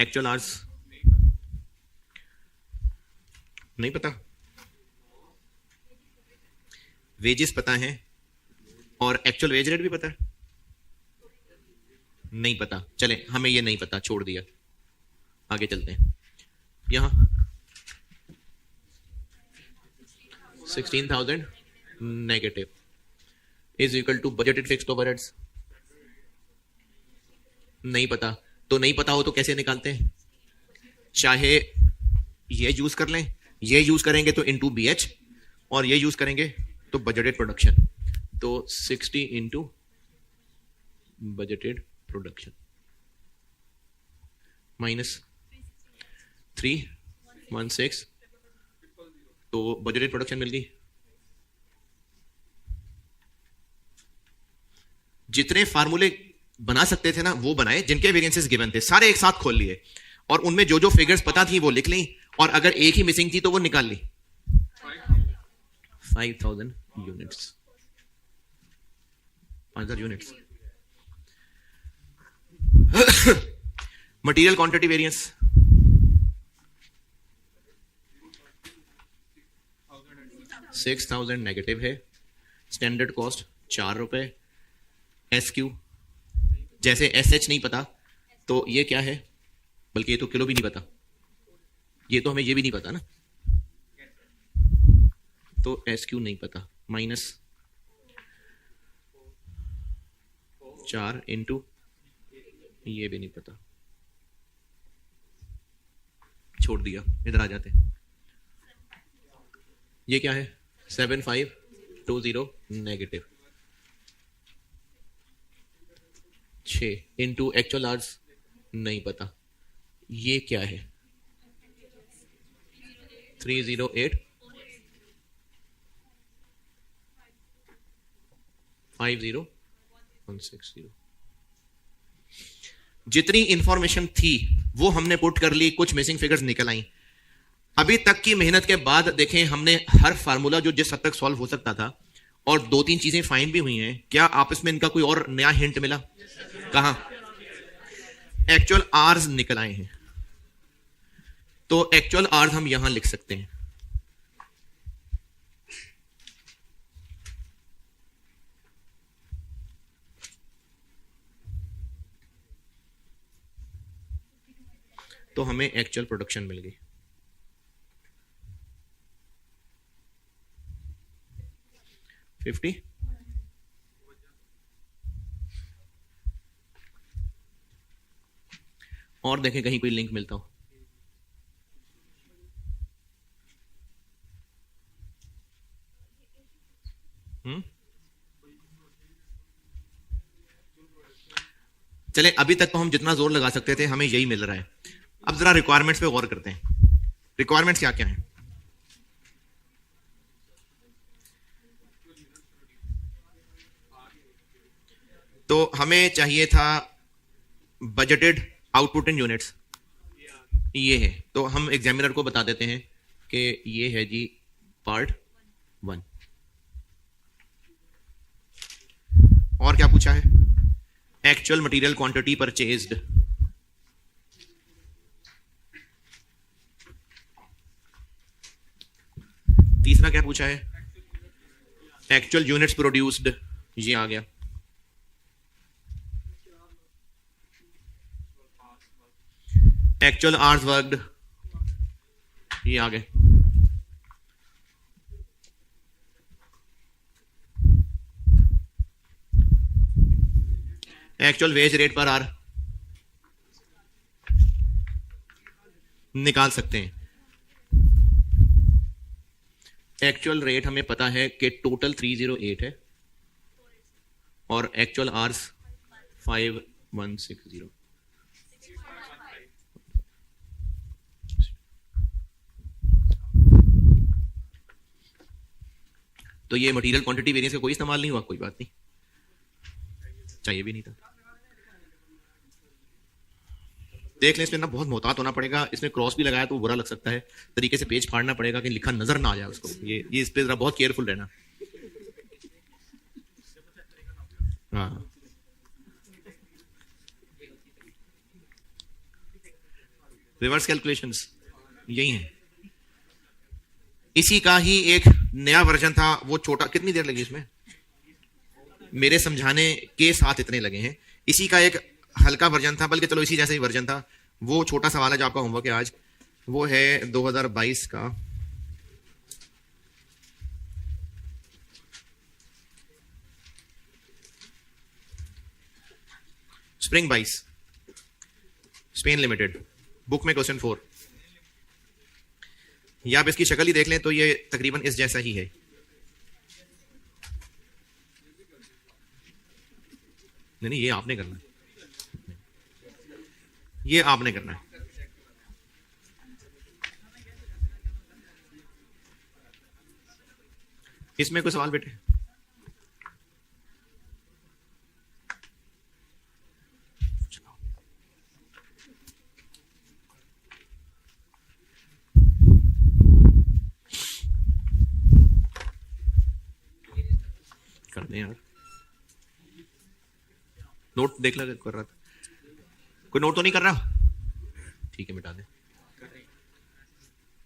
एक्चुअल आवर्स नहीं पता, वेजेस पता है और एक्चुअल वेज रेट भी पता है? नहीं पता। चले, हमें ये नहीं पता, छोड़ दिया, आगे चलते हैं। यहां 16,000 negative is equal to budgeted fixed overheads, नहीं पता। तो नहीं पता हो तो कैसे निकालते हैं? चाहे ये यूज कर लें, ये यूज करेंगे तो इनटू BH, और ये यूज करेंगे तो बजटेड प्रोडक्शन, तो 60 इंटू बजटेड प्रोडक्शन माइनस 316, तो बजटेड प्रोडक्शन मिल गई। जितने फार्मूले बना सकते थे ना वो बनाए, जिनके वेरिएंसेस गिवन थे सारे एक साथ खोल लिए, और उनमें जो जो फिगर्स पता थी वो लिख ली, और अगर एक ही मिसिंग थी तो वो निकाल ली। 5000 units, 5000 units. Material quantity variance 6000 negative है। स्टैंडर्ड कॉस्ट 4 रुपए। SQ जैसे SH नहीं पता तो ये क्या है, बल्कि ये तो किलो भी नहीं पता, ये तो हमें ये भी नहीं पता ना, तो SQ नहीं पता, माइनस 4 इंटू ये भी नहीं पता, छोड़ दिया, इधर आ जाते। ये क्या है 7520 नेगेटिव, 6 इंटू एक्चुअल आवर्स नहीं पता, ये क्या है 308 50160। जितनी इंफॉर्मेशन थी वो हमने पुट कर ली, कुछ मिसिंग फिगर्स निकल आई। अभी तक की मेहनत के बाद देखें हमने हर फार्मूला जो जिस हद तक सॉल्व हो सकता था, और 2-3 चीजें फाइंड भी हुई हैं। क्या आपस में इनका कोई और नया हिंट मिला? कहां? एक्चुअल आवर्स निकल आए हैं, तो एक्चुअल आवर्स हम यहां लिख सकते हैं। तो हमें एक्चुअल प्रोडक्शन मिल गई 50। और देखें कहीं कोई लिंक मिलता हो। चले, अभी तक तो हम जितना जोर लगा सकते थे हमें यही मिल रहा है। अब जरा रिक्वायरमेंट्स पे गौर करते हैं। रिक्वायरमेंट्स क्या क्या हैं? तो हमें चाहिए था बजटेड आउटपुट इन यूनिट्स, ये है। तो हम एग्जामिनर को बता देते हैं कि ये है जी पार्ट 1। और क्या पूछा है? एक्चुअल मटेरियल क्वांटिटी परचेज्ड, तीसरा क्या पूछा है? एक्चुअल यूनिट्स प्रोड्यूस्ड, ये आ गया। एक्चुअल आवर्स वर्कड, ये आ गए। Actual wage rate per hour निकाल सकते हैं। एक्चुअल रेट हमें पता है कि टोटल 308 है और एक्चुअल आवर्स 5160। तो ये मटेरियल क्वांटिटी वेरिएंस का कोई इस्तेमाल नहीं हुआ, कोई बात नहीं, चाहिए भी नहीं था। देख लें, इसमें ना बहुत मोहतात होना पड़ेगा। इसमें क्रॉस भी लगाया तो बुरा लग सकता है, तरीके से पेज फाड़ना पड़ेगा कि लिखा नजर ना आ जाए उसको। ये इस पे जरा बहुत केयरफुल रहना। हाँ, रिवर्स कैलकुलेशंस यही है। इसी का ही एक नया वर्जन था, वो छोटा। कितनी देर लगी इसमें? मेरे समझाने के साथ इतने लगे हैं। इसी का एक हल्का वर्जन था, बल्कि चलो इसी जैसा ही वर्जन था। वो छोटा सवाल है जो आपका होमवर्क है आज, वो है 2022 का स्प्रिंग 22 स्पेन लिमिटेड, बुक में क्वेश्चन 4। या आप इसकी शक्ल ही देख लें तो ये तकरीबन इस जैसा ही है। नहीं नहीं, ये आपने करना है, ये आपने करना है। इसमें कोई सवाल बेटे? कर दे यार, नोट देख लगा कर रहा था, कोई नोट तो नहीं कर रहा? ठीक है मिटा दे।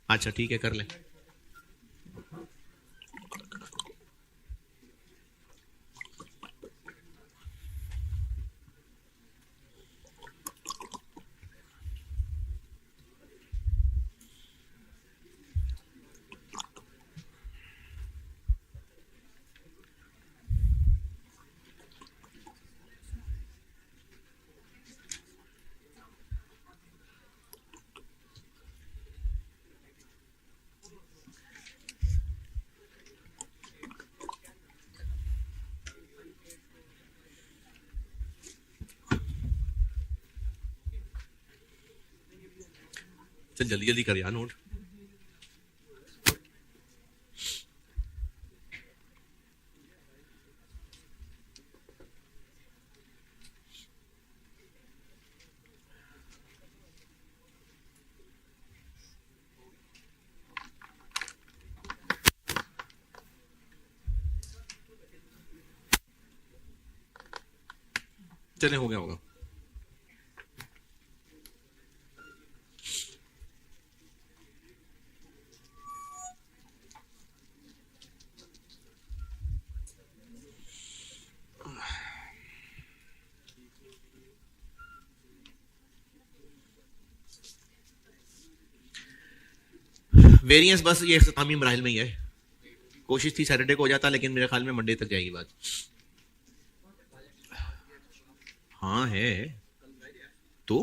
अच्छा ठीक है, कर ले। चल जल्दी जल्दी कर यार नोट। चले हो गया होगा। वेरिएंस बस ये इख्तितामी मराहिल में ही है। कोशिश थी सैटरडे को हो जाता, लेकिन मेरे ख्याल में मंडे तक जाएगी बात। हाँ है तो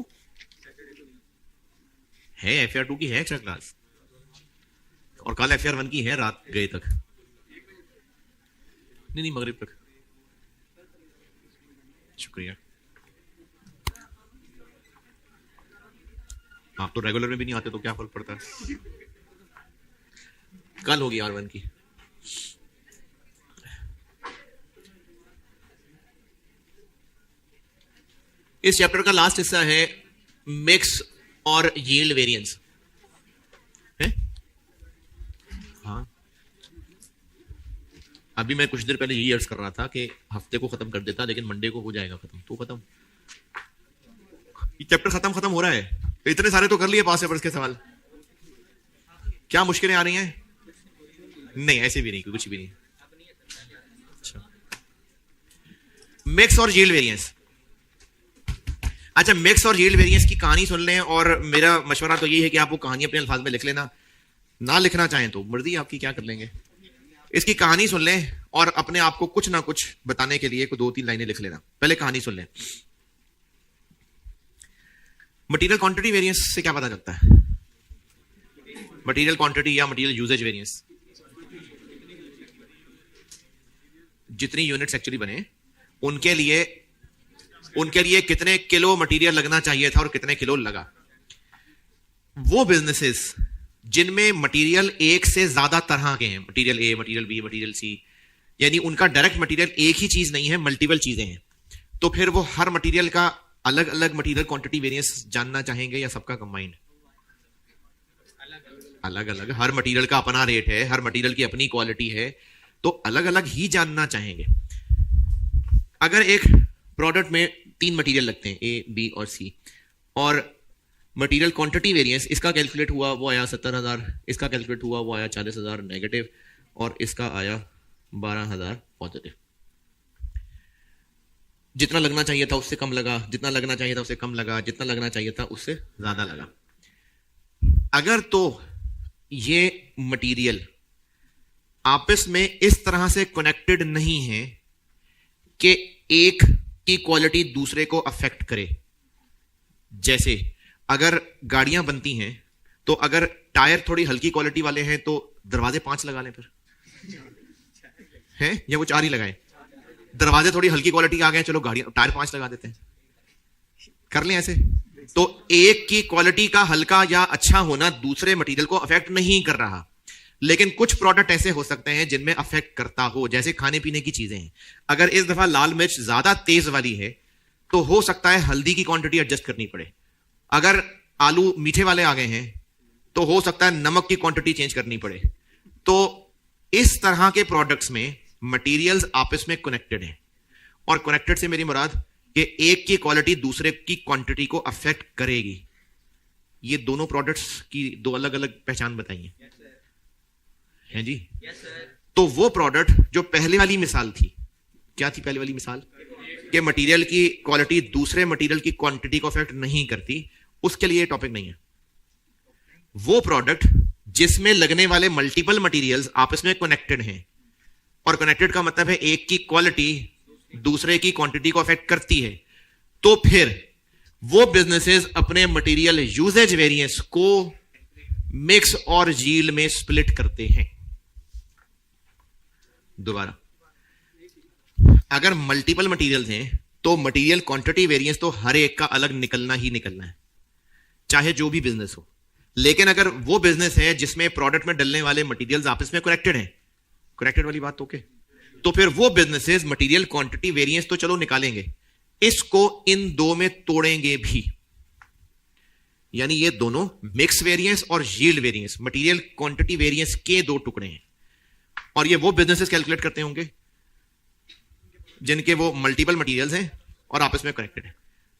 है, FR 2 की है एक्स्ट्रा क्लास, और कल FR 1 की है रात गए तक। नहीं मगरिब तक। शुक्रिया। आप तो रेगुलर में भी नहीं आते तो क्या फर्क पड़ता है। कल होगी R1 की। इस चैप्टर का लास्ट हिस्सा है मिक्स और यील्ड वेरिएंस है। हाँ अभी मैं कुछ देर पहले यही अर्ज कर रहा था कि हफ्ते को खत्म कर देता, लेकिन मंडे को हो जाएगा खत्म, तो खत्म। ये चैप्टर खत्म हो रहा है। इतने सारे तो कर लिए पास पेपर्स के सवाल। क्या मुश्किलें आ रही हैं? नहीं ऐसे भी नहीं, कुछ भी नहीं। अच्छा मिक्स और यील्ड वेरिएंस। अच्छा मिक्स और यील्ड वेरिएंस की कहानी सुन लें, और मेरा मशवरा तो ये है कि आप वो कहानी अपने अल्फाज में लिख लेना, ना लिखना चाहें तो मर्जी आपकी, क्या कर लेंगे। इसकी कहानी सुन लें और अपने आप को कुछ ना कुछ बताने के लिए 2-3 लाइनें लिख लेना। पहले कहानी सुन लें। मटेरियल क्वांटिटी वेरिएंस से क्या पता चलता है? मटेरियल क्वांटिटी या मटेरियल यूजेज वेरिएंस, जितनी यूनिट्स एक्चुअली बने उनके लिए कितने किलो मटेरियल लगना चाहिए था और कितने किलो लगा। वो बिजनेसेस जिनमें मटेरियल एक से ज्यादा तरह के हैं, material A, material B, material C, यानी उनका डायरेक्ट मटेरियल एक ही चीज नहीं है, मल्टीपल चीजें हैं, तो फिर वो हर मटेरियल का अलग अलग मटेरियल क्वांटिटी वेरिएंस जानना चाहेंगे या सबका कंबाइंड? अलग अलग। हर मटेरियल का अपना रेट है, हर मटेरियल की अपनी क्वालिटी है, तो अलग अलग ही जानना चाहेंगे। अगर एक प्रोडक्ट में 3 मटेरियल लगते हैं ए, बी और सी, और मटेरियल क्वांटिटी वेरिएंस इसका कैलकुलेट हुआ वो आया 70,000, इसका कैलकुलेट हुआ वो आया 40,000 नेगेटिव, और इसका आया 12,000 पॉजिटिव। जितना लगना चाहिए था उससे कम लगा, जितना लगना चाहिए था उससे कम लगा, जितना लगना चाहिए था उससे ज्यादा लगा। अगर तो ये मटेरियल आपस में इस तरह से कनेक्टेड नहीं है कि एक की क्वालिटी दूसरे को अफेक्ट करे, जैसे अगर गाड़ियां बनती हैं तो अगर टायर थोड़ी हल्की क्वालिटी वाले हैं तो दरवाजे 5 लगा लें फिर, हैं या वो 4 ही लगाएं? दरवाजे थोड़ी हल्की क्वालिटी आ गए, चलो गाड़ी टायर 5 लगा देते हैं, कर लें ऐसे। तो एक की क्वालिटी का हल्का या अच्छा होना दूसरे मटेरियल को अफेक्ट नहीं कर रहा, लेकिन कुछ प्रोडक्ट ऐसे हो सकते हैं जिनमें अफेक्ट करता हो, जैसे खाने पीने की चीजें हैं। अगर इस दफा लाल मिर्च ज्यादा तेज वाली है तो हो सकता है हल्दी की क्वांटिटी एडजस्ट करनी पड़े। अगर आलू मीठे वाले आ गए हैं तो हो सकता है नमक की क्वांटिटी चेंज करनी पड़े। तो इस तरह के प्रोडक्ट्स में मटेरियल्स आपस में कनेक्टेड हैं, और कनेक्टेड से मेरी मुराद कि एक की क्वालिटी दूसरे की क्वांटिटी को अफेक्ट करेगी। ये दोनों प्रोडक्ट्स की दो अलग अलग पहचान बताइए। हैं जी? तो वो प्रोडक्ट जो पहले वाली मिसाल थी, क्या थी पहले वाली मिसाल? कि मटेरियल की क्वालिटी दूसरे मटेरियल की क्वांटिटी को अफेक्ट नहीं करती, उसके लिए टॉपिक नहीं है। वो प्रोडक्ट जिसमें लगने वाले मल्टीपल मटेरियल्स आपस में कनेक्टेड हैं, और कनेक्टेड का मतलब है एक की क्वालिटी दूसरे की क्वांटिटी को अफेक्ट करती है, तो फिर वो बिजनेसेस अपने मटेरियल यूजेज वेरिएंस को मिक्स और यील्ड में स्प्लिट करते हैं। दोबारा, अगर मल्टीपल मटेरियल्स हैं तो मटेरियल क्वांटिटी वेरिएंस तो हर एक का अलग निकलना ही निकलना है, चाहे जो भी बिजनेस हो। लेकिन अगर वो बिजनेस है जिसमें प्रोडक्ट में डलने वाले मटेरियल्स आपस में कनेक्टेड हैं, कनेक्टेड वाली बात ओके, तो फिर वो बिजनेसेस मटेरियल क्वांटिटी वेरिएंस तो चलो निकालेंगे, इसको इन दो में तोड़ेंगे भी। यानी ये दोनों मिक्स वेरिएंस और yield variance, material quantity variance के दो टुकड़े हैं। और ये वो बिजनेसेस कैलकुलेट करते होंगे जिनके वो मल्टीपल मटेरियल्स हैं और आपस में कनेक्टेड है,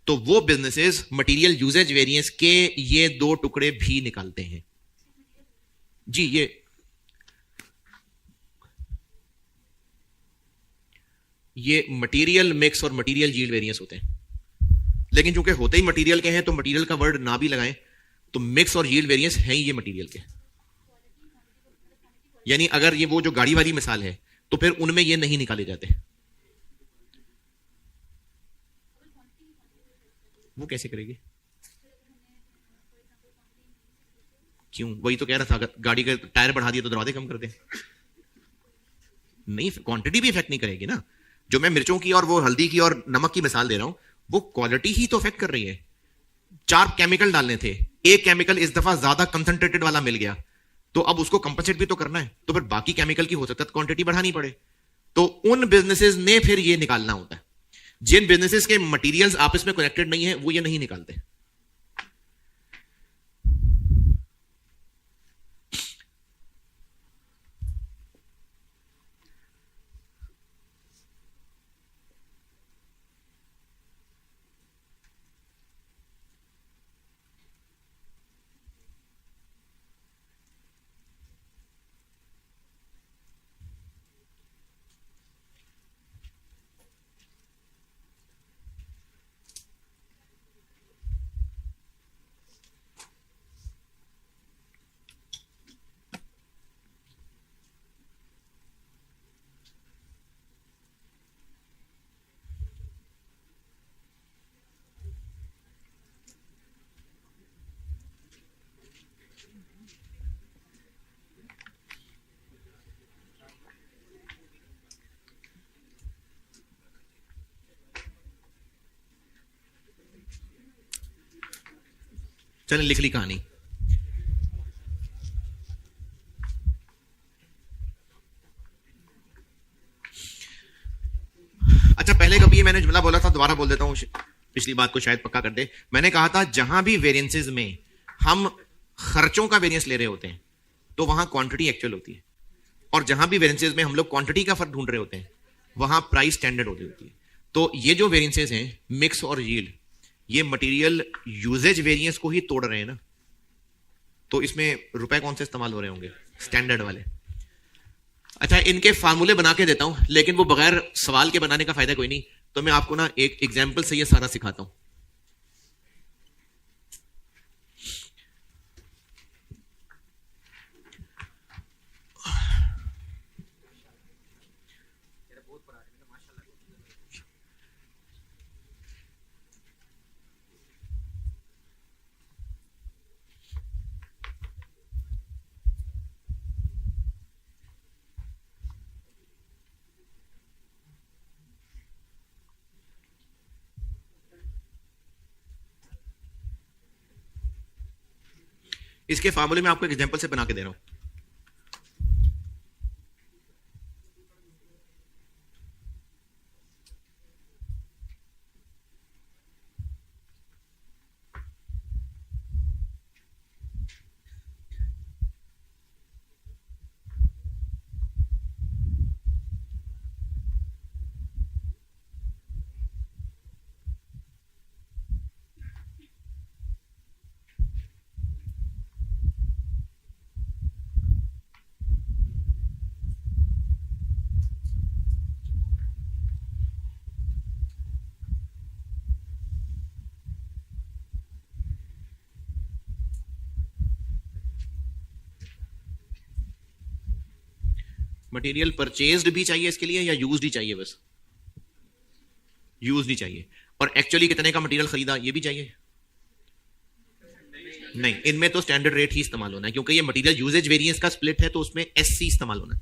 तो वो बिजनेसेस मटेरियल यूजेज वेरिएंस के ये दो टुकड़े भी निकालते हैं। जी, ये मटेरियल मिक्स और मटेरियल यील्ड वेरिएंस होते हैं। लेकिन चूंकि होते ही मटेरियल के हैं तो मटेरियल का वर्ड ना भी लगाएं तो मिक्स और यील्ड वेरिएंस है ही ये मटेरियल के। यानी अगर ये वो जो गाड़ी वाली मिसाल है तो फिर उनमें ये नहीं निकाले जाते। वो कैसे करेगी? क्यों? वही तो कह रहा था, अगर गाड़ी का टायर बढ़ा दिया तो दरवाजे कम कर दे। नहीं, क्वांटिटी भी इफेक्ट नहीं करेगी ना। जो मैं मिर्चों की और वो हल्दी की और नमक की मिसाल दे रहा हूं, वो क्वालिटी ही तो इफेक्ट कर रही है। 4 केमिकल डालने थे, एक केमिकल इस दफा ज्यादा कंसंट्रेटेड वाला मिल गया, तो अब उसको कंपनसेट भी तो करना है, तो फिर बाकी केमिकल की हो सकता है क्वांटिटी बढ़ानी पड़े। तो उन बिजनेसेस ने फिर ये निकालना होता है। जिन बिजनेसेस के मटेरियल्स आपस में कनेक्टेड नहीं है वो ये नहीं निकालते। चलें, लिख ली कहानी। अच्छा, पहले कभी मैंने जुमला बोला था, दोबारा बोल देता हूं, पिछली बात को शायद पक्का कर दे। मैंने कहा था जहां भी वेरिएंसेस में हम खर्चों का वेरिएंस ले रहे होते हैं तो वहां क्वांटिटी एक्चुअल होती है, और जहां भी वेरिएंसेस में हम लोग क्वांटिटी का फर्क ढूंढ रहे होते हैं वहां प्राइस स्टैंडर्ड होती है। तो ये जो वेरिएंसेस हैं मिक्स और यील्ड, ये मटेरियल यूजेज वेरिएंस को ही तोड़ रहे हैं ना। तो इसमें रुपए कौन से इस्तेमाल हो रहे होंगे? स्टैंडर्ड वाले। अच्छा, इनके फार्मूले बना के देता हूं, लेकिन वो बगैर सवाल के बनाने का फायदा कोई नहीं, तो मैं आपको ना एक एग्जाम्पल से ये सारा सिखाता हूं। इसके फार्मूले में आपको एक एग्जांपल से बना के दे रहा हूं। मटेरियल परचेज्ड भी चाहिए इसके लिए या यूज्ड ही चाहिए? बस यूज्ड ही चाहिए। और एक्चुअली कितने का मटेरियल खरीदा ये भी चाहिए? नहीं, इनमें तो स्टैंडर्ड रेट ही इस्तेमाल होना है, क्योंकि ये मटेरियल यूजेज वेरिएंस का स्प्लिट है, तो उसमें एससी इस्तेमाल होना है।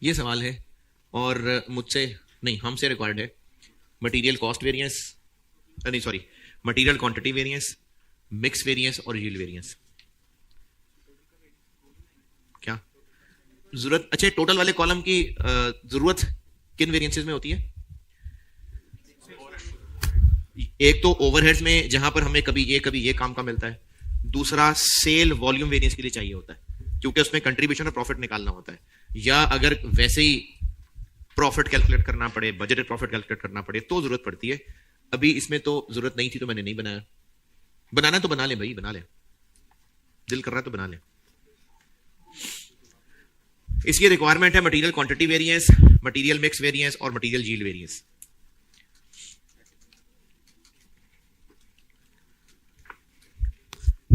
ये सवाल है और मुझसे नहीं, हमसे रिक्वायर्ड है मटेरियल कॉस्ट वेरिएंस, नहीं sorry, material quantity variance, mix variance और यील्ड वेरिएंस। क्या जरूरत? अच्छा, टोटल वाले कॉलम की जरूरत किन वेरिएंसेस में होती है? एक तो ओवरहेड्स में, जहां पर हमें कभी ये काम का मिलता है। दूसरा सेल वॉल्यूम वेरिएंस के लिए चाहिए होता है, क्योंकि उसमें कंट्रीब्यूशन और प्रॉफिट निकालना होता है। या अगर वैसे ही प्रॉफिट कैलकुलेट करना पड़े, बजटेड प्रॉफिट कैलकुलेट करना पड़े, तो जरूरत पड़ती है। अभी इसमें तो जरूरत नहीं थी, तो मैंने नहीं बनाया। बनाना तो बना ले भाई, बना ले, दिल कर रहा है तो बना ले। इसकी रिक्वायरमेंट है material quantity variance, material mix variance और मटेरियल यील्ड वेरिएंस।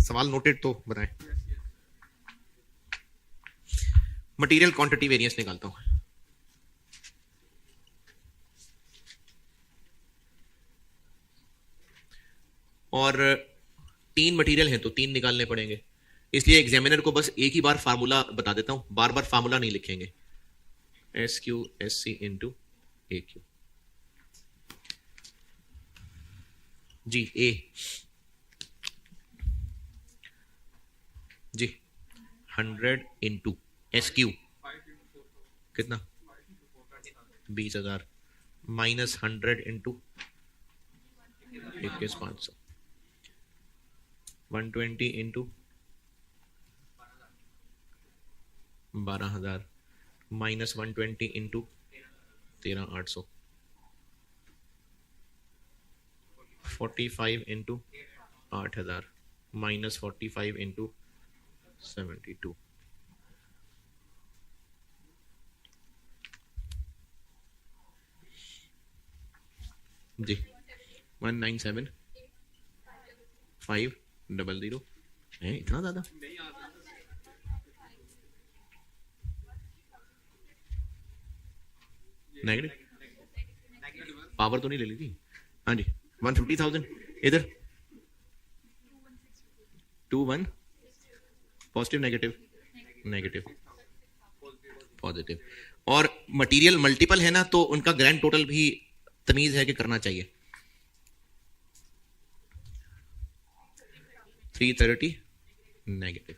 सवाल नोटेड तो बनाए। मटेरियल क्वांटिटी वेरिएंस निकालता हूं। और 3 मटेरियल हैं तो 3 निकालने पड़ेंगे, इसलिए एग्जामिनर को बस एक ही बार फार्मूला बता देता हूं, बार बार फार्मूला नहीं लिखेंगे। S Q S C into A Q G, A G 100 into S Q कितना? 20,000 minus 100 into 21,500, 120 into 12,000 minus 120 into 13,800, 45 into 8,000 minus 45 into 72, जी 197,500 है। इतना ज्यादा? नेगेटिव पावर तो नहीं ले ली थी? हाँ जी 150,000 इधर 21 पॉजिटिव नेगेटिव नेगेटिव पॉजिटिव। और मटेरियल मल्टीपल है ना, तो उनका ग्रैंड टोटल भी तमीज है कि करना चाहिए। 330 नेगेटिव।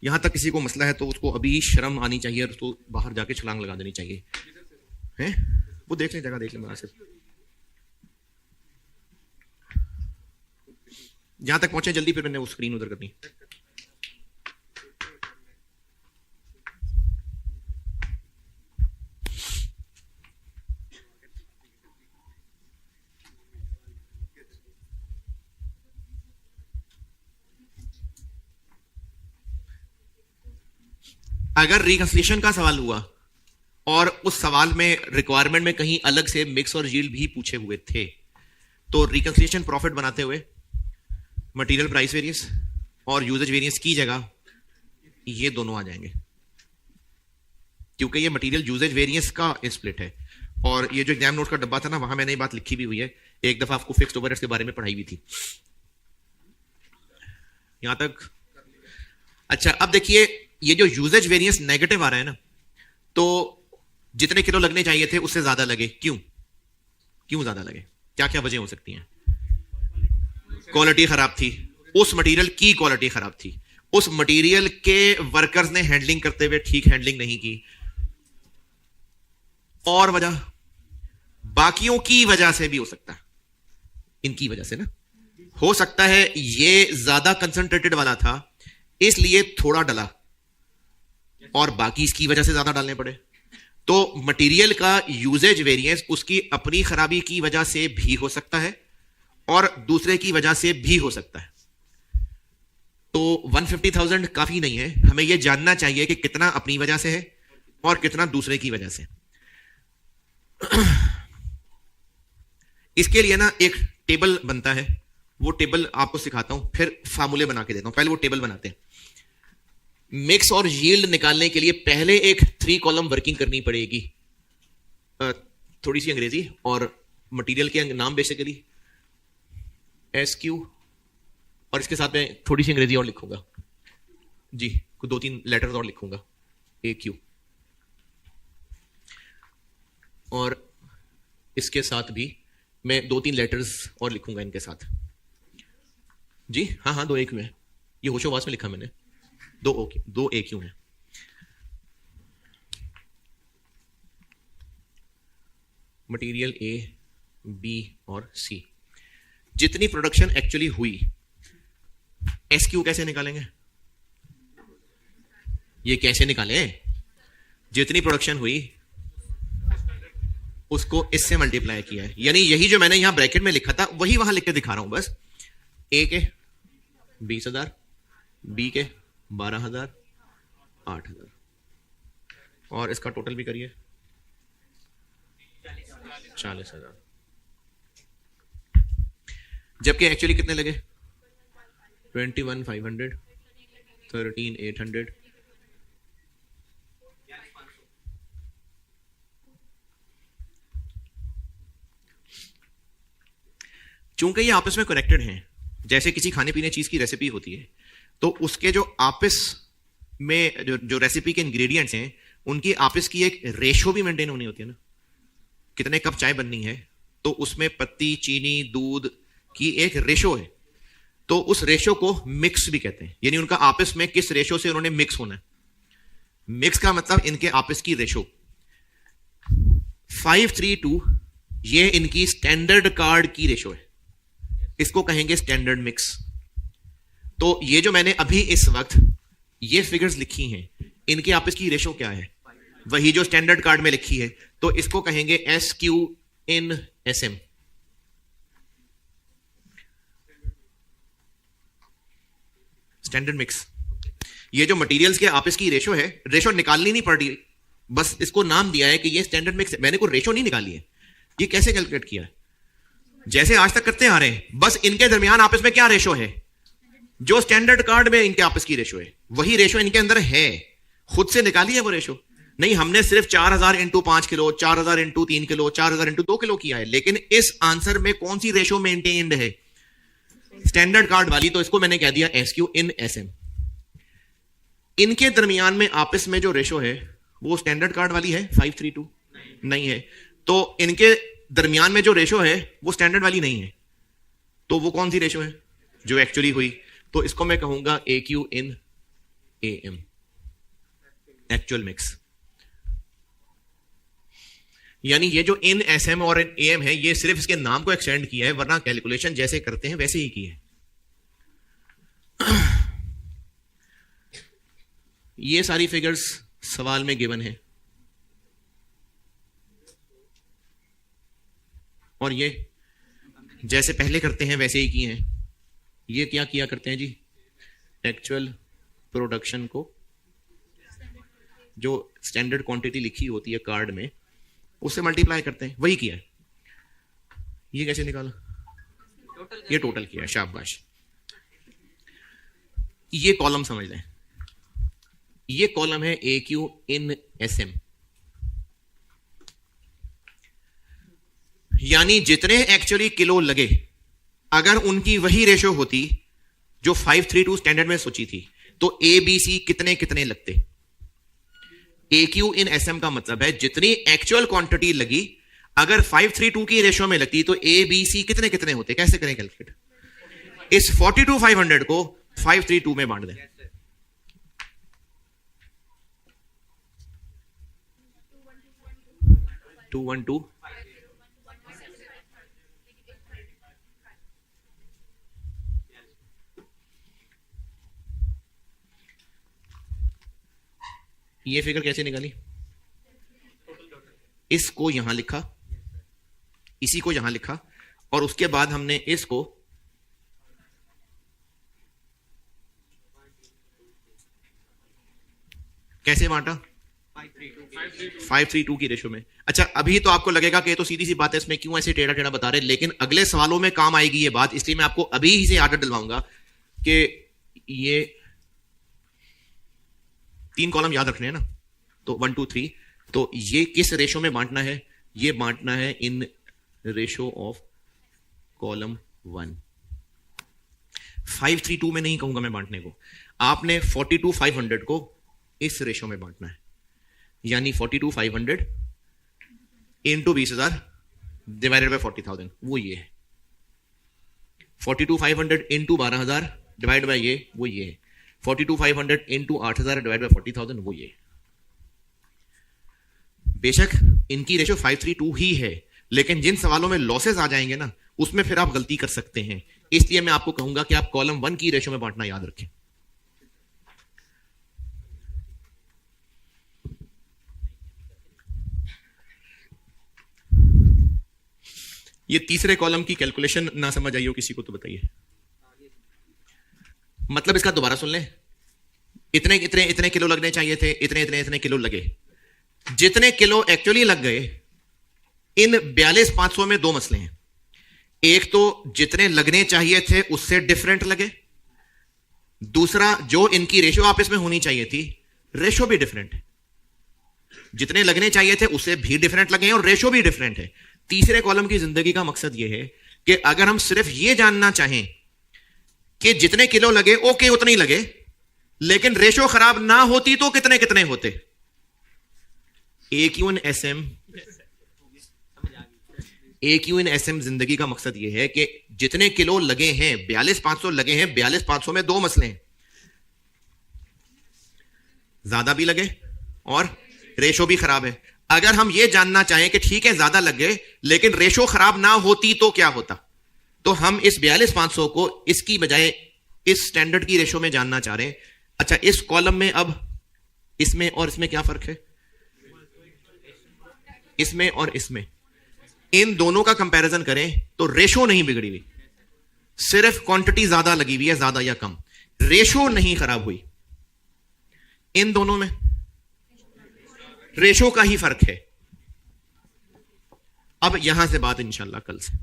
यहां तक किसी को मसला है तो उसको अभी शर्म आनी चाहिए और उसको बाहर जाके छलांग लगा देनी चाहिए, हैं? वो देख लें, जगह देख लें मुनासिब। जहां तक पहुंचे जल्दी, फिर मैंने वो स्क्रीन उधर करनी। अगर रिकंसिलिएशन का सवाल हुआ और उस सवाल में रिक्वायरमेंट में कहीं अलग से मिक्स और यील्ड भी पूछे हुए थे, तो रिकंसिलिएशन प्रॉफिट बनाते हुए मटेरियल प्राइस वेरिएंस, और यूजेज वेरिएंस की जगह ये दोनों आ जाएंगे, क्योंकि ये मटेरियल यूजेज वेरिएंस का स्प्लिट है। और ये जो एग्जाम नोट का डब्बा था ना, वहां मैंने ये बात लिखी भी हुई है, एक दफा आपको फिक्स्ड ओवरहेड्स के बारे में पढ़ाई हुई थी। यहां तक अच्छा। अब देखिए, ये जो यूजेज वेरिएंस नेगेटिव आ रहा है ना, तो जितने किलो लगने चाहिए थे उससे ज्यादा लगे। क्यों ज्यादा लगे? क्या क्या वजह हो सकती हैं? क्वालिटी खराब थी, उस मटेरियल की क्वालिटी खराब थी, उस मटेरियल के वर्कर्स ने हैंडलिंग करते हुए ठीक हैंडलिंग नहीं की। और वजह बाकियों की वजह से भी हो सकता है, इनकी वजह से ना हो सकता है ये ज्यादा कंसंट्रेटेड वाला था इसलिए थोड़ा डला, और बाकी इसकी वजह से ज्यादा डालने पड़े। तो मटेरियल का यूजेज वेरिएंस उसकी अपनी खराबी की वजह से भी हो सकता है और दूसरे की वजह से भी हो सकता है। तो 150,000 काफी नहीं है, हमें यह जानना चाहिए कि कितना अपनी वजह से है और कितना दूसरे की वजह से। इसके लिए ना एक टेबल बनता है, वो टेबल आपको सिखाता हूं, फिर फार्मूले बना के देता हूं। पहले वो टेबल बनाते हैं। मिक्स और यील्ड निकालने के लिए पहले एक 3 कॉलम वर्किंग करनी पड़ेगी। थोड़ी सी अंग्रेजी और मटेरियल के नाम बेसिकली SQ, और इसके साथ में थोड़ी सी अंग्रेजी और लिखूंगा जी, 2-3 लेटर्स और लिखूंगा, AQ, और इसके साथ भी मैं 2-3 लेटर्स और लिखूंगा इनके साथ जी। हाँ 2 AQ है, ये होशोवास में लिखा मैंने, 2 AQ है। मटेरियल A, B और C, जितनी प्रोडक्शन एक्चुअली हुई, SQ कैसे निकालेंगे? ये कैसे निकालें? जितनी प्रोडक्शन हुई उसको इससे मल्टीप्लाई किया है, यानी यही जो मैंने यहां ब्रैकेट में लिखा था वही वहां लिख के दिखा रहा हूं बस। A के 20,000, B के 12,000, 8,000, और इसका टोटल भी करिए 40,000। जबकि एक्चुअली कितने लगे? 21,500, 13,800, चूंकि ये आपस में कनेक्टेड हैं, जैसे किसी खाने पीने चीज की रेसिपी होती है तो उसके जो आपस में जो रेसिपी के इंग्रेडिएंट्स हैं उनकी आपस की एक रेशो भी मेंटेन होनी होती है ना। कितने कप चाय बननी है तो उसमें पत्ती, चीनी, दूध की एक रेशो है, तो उस रेशो को मिक्स भी कहते हैं, यानी उनका आपस में किस रेशो से उन्होंने मिक्स होना है। मिक्स का मतलब इनके आपस की रेशो। 5:3:2 ये इनकी स्टैंडर्ड कार्ड की रेशो है, इसको कहेंगे स्टैंडर्ड मिक्स। तो ये जो मैंने अभी इस वक्त ये फिगर्स लिखी हैं, इनके आपस की रेशो क्या है? वही जो स्टैंडर्ड कार्ड में लिखी है, तो इसको कहेंगे SQ in SM। Standard mix. ये जो मटेरियल्स के आपस की रेशो है, रेशो निकालनी नहीं पड़ रही, बस इसको नाम दिया है कि ये स्टैंडर्ड मिक्स है। मैंने कोई रेशो नहीं निकाली है। ये कैसे कैलकुलेट किया है? जैसे आज तक करते आ रहे हैं, बस इनके दरमियान आपस में क्या रेशो है, जो स्टैंडर्ड कार्ड में इनके आपस की रेशो है वही रेशो इनके अंदर है। खुद से निकाली है वो रेशो नहीं, हमने सिर्फ 4,000 into 5 kilo, 4,000 into 3 kilo, 4,000 into 2 kilo किया है, लेकिन इस आंसर में कौन सी रेशो मेंटेन्ड है? स्टैंडर्ड कार्ड वाली, तो इसको मैंने कह दिया SQ in SM। इनके दरमियान में आपस में जो रेशो है वो स्टैंडर्ड कार्ड वाली है 5:3:2 नहीं है, तो इनके दरमियान में जो रेशो है वो स्टैंडर्ड वाली नहीं है, तो वो कौन सी रेशो है जो एक्चुअली हुई? तो इसको मैं कहूंगा AQ in AM, actual mix. यानी ये जो इन SM और इन AM है, ये सिर्फ इसके नाम को एक्सटेंड किया है, वरना कैलकुलेशन जैसे करते हैं वैसे ही की है। ये सारी फिगर्स सवाल में गिवन है, और ये जैसे पहले करते हैं वैसे ही किए हैं। ये क्या किया करते हैं जी? एक्चुअल प्रोडक्शन को जो स्टैंडर्ड क्वांटिटी लिखी होती है कार्ड में उससे मल्टीप्लाई करते हैं, वही किया है। ये कैसे निकाला? ये टोटल किया, शाबाश। ये कॉलम समझ लें, ये कॉलम है ए क्यू इन एस एम, यानी जितने एक्चुअली किलो लगे अगर उनकी वही रेशो होती जो 532 स्टैंडर्ड में सोची थी तो ए बी सी कितने कितने लगते। ए क्यू इन एस एम का मतलब है जितनी एक्चुअल क्वांटिटी लगी अगर 532 की रेशो में लगती तो ए बी सी कितने कितने होते। कैसे करें कैलकुलेट, इस 42500 को 532 में बांट दें। टू वन टू ये फिगर कैसे निकाली, इसको यहां लिखा, इसी को यहां लिखा और उसके बाद हमने इसको कैसे बांटा 532 की रेशो में। अच्छा अभी तो आपको लगेगा कि ये तो सीधी सी बात है, इसमें क्यों ऐसे टेढ़ा टेढ़ा बता रहे, लेकिन अगले सवालों में काम आएगी ये बात, इसलिए मैं आपको अभी ही से आदत डलवाऊंगा कि ये 3 कॉलम याद रखने हैं ना, तो 1 2 3, तो ये किस रेशो में बांटना है, ये बांटना है इन रेशो ऑफ कॉलम 1। 532 में नहीं कहूंगा मैं बांटने को, आपने 42500 को इस रेशो में बांटना है, यानी 42500 इंटू 20,000 डिवाइडेड बाय 40,000, वो ये है। 42500 इंटू 12,000 डिवाइड बाय ये, वो ये है। 42500 इंटू 8,000 डिवाइड बाय 40,000, वो ये। बेशक इनकी रेशो 532 ही है, लेकिन जिन सवालों में लॉसेस आ जाएंगे ना उसमें फिर आप गलती कर सकते हैं, इसलिए मैं आपको कहूंगा कि आप कॉलम 1 की रेशो में बांटना याद रखें। ये तीसरे कॉलम की कैलकुलेशन ना समझ आई हो किसी को तो बताइए, मतलब इसका दोबारा सुन लें। इतने इतने इतने किलो लगने चाहिए थे, इतने इतने इतने किलो लगे, जितने किलो एक्चुअली लग गए इन 42,500 में 2 मसले हैं। एक तो जितने लगने चाहिए थे उससे डिफरेंट लगे, दूसरा जो इनकी रेशो आपस में होनी चाहिए थी रेशो भी डिफरेंट है, जितने लगने चाहिए थे उससे भी डिफरेंट लगे और रेशो भी डिफरेंट है। तीसरे कॉलम की जिंदगी का मकसद यह है कि अगर हम सिर्फ यह जानना चाहें कि जितने किलो लगे ओके उतने ही लगे, लेकिन रेशो खराब ना होती तो कितने कितने होते। ए Q in S M, A Q in S M जिंदगी का मकसद यह है कि जितने किलो लगे हैं 42,500 लगे हैं, 42,500 में 2 मसले हैं, ज्यादा भी लगे और रेशो भी खराब है। अगर हम यह जानना चाहें कि ठीक है ज्यादा लग गए लेकिन रेशो खराब ना होती तो क्या होता, तो हम इस 42,500 को इसकी बजाय इस स्टैंडर्ड की रेशो में जानना चाह रहे हैं। अच्छा इस कॉलम में अब इसमें और इसमें क्या फर्क है, इसमें और इसमें, इन दोनों का कंपैरिजन करें तो रेशो नहीं बिगड़ी हुई, सिर्फ क्वांटिटी ज्यादा लगी हुई है, ज्यादा या कम, रेशो नहीं खराब हुई। इन दोनों में रेशो का ही फर्क है। अब यहां से बात इंशाल्लाह कल से